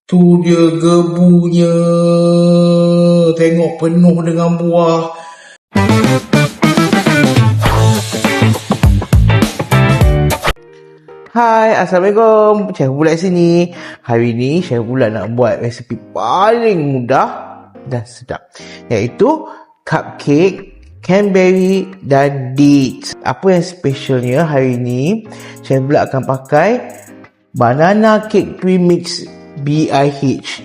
Tu dia gebunya. Tengok penuh dengan buah. Hai, Assalamualaikum. Chef Bulat sini. Hari ni Chef Bulat nak buat resipi paling mudah dan sedap, iaitu cupcake cranberry dan dates. Apa yang specialnya hari ni, Chef Bulat akan pakai banana cake premix BIH.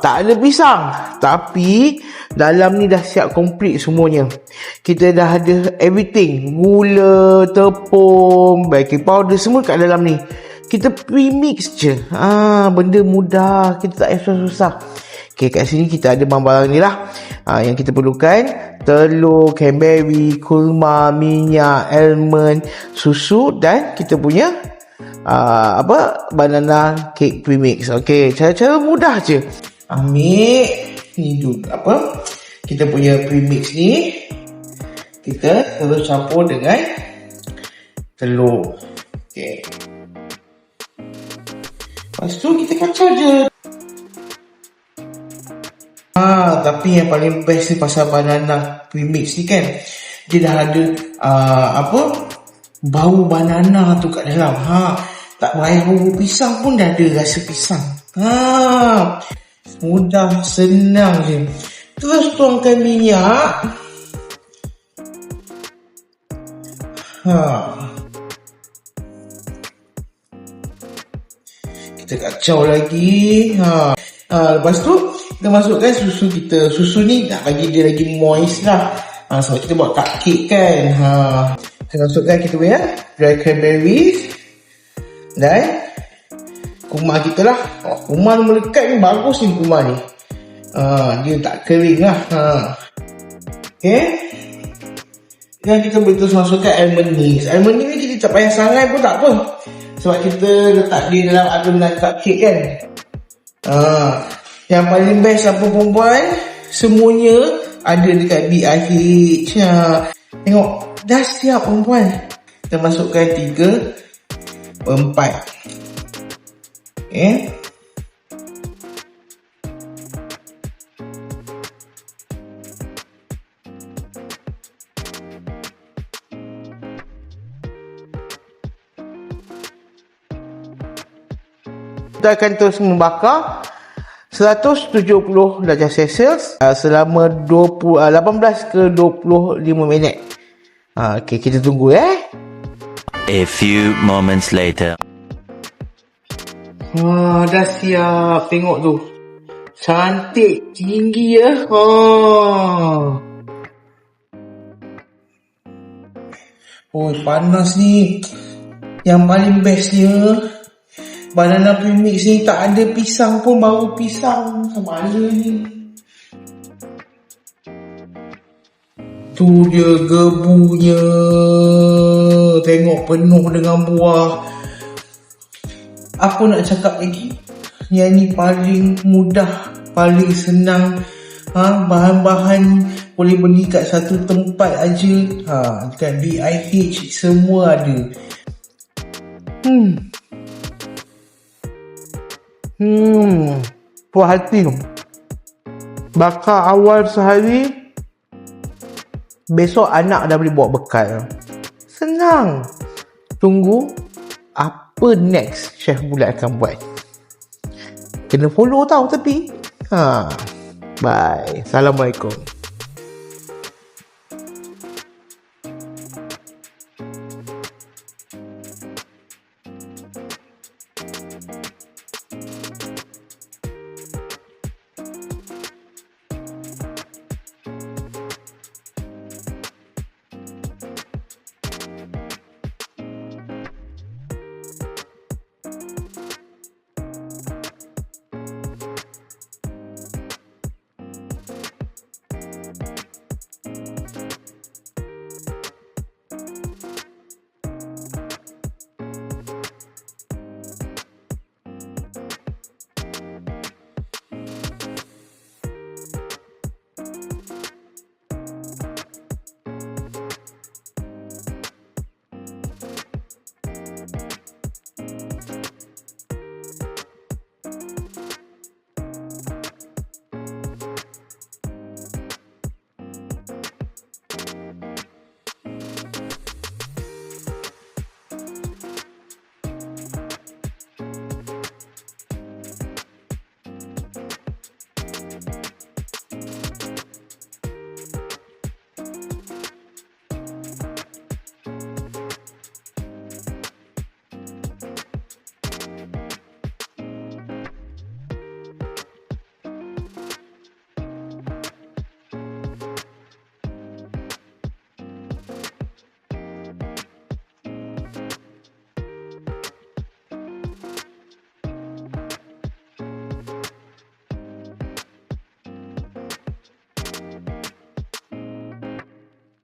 Tak ada pisang, tapi dalam ni dah siap komplit semuanya. Kita dah ada everything, gula, tepung, baking powder, semua kat dalam ni. Kita premix je. Benda mudah, kita tak payah susah. Okay, kat sini kita ada barang-barang ni lah. Yang kita perlukan: telur, cranberry, kurma, minyak, almond, susu dan kita punya banana cake premix. Okey, cara-cara mudah je. Ambil ni dulu kita punya premix ni, kita terus campur dengan telur. Okey, lepas tu kita kacau je. Tapi yang paling best ni pasal banana premix ni kan, dia dah ada bau banana tu kat dalam. Tak payah bubur pisang pun dah ada rasa pisang. Mudah, senang je. Terus tuangkan minyak. Kita kacau lagi. Lepas tu kita masukkan susu kita. Susu ni nak bagi dia lagi moist lah. Sebab kita buat cupcake kan. Kita masukkan kita punya dry cranberries dan kurma kita lah. Kurma melekat ni bagus ni, kurma ni. Dia tak kering lah. Okay, dan kita boleh terus masukkan almond ni. Almond ni kita tak payah sangat pun tak apa, sebab kita letak dia dalam adonan cupcake kan. Yang paling best apa perempuan, semuanya ada dekat BIH. Tengok, dah siap perempuan. Kita masukkan 3/4. Okay, kita akan terus membakar 170 darjah Celsius selama 18 ke 25 minit. Okay, kita tunggu A few moments later. Dah siap. Tengok tu, cantik, tinggi ya. Panas ni. Yang paling bestnya, banana premix ni tak ada pisang pun, bau pisang sama ada ni. Tu dia gebunya. Tengok penuh dengan buah. Apa nak cakap lagi? Yang ni paling mudah, paling senang. Bahan-bahan boleh beli kat satu tempat aja. Dekat BIH semua ada. Puas hati. Bakar awal sehari, besok anak dah boleh bawa bekal. Senang. Tunggu apa next Chef Bulat akan buat. Kena follow tau tapi. Bye. Assalamualaikum.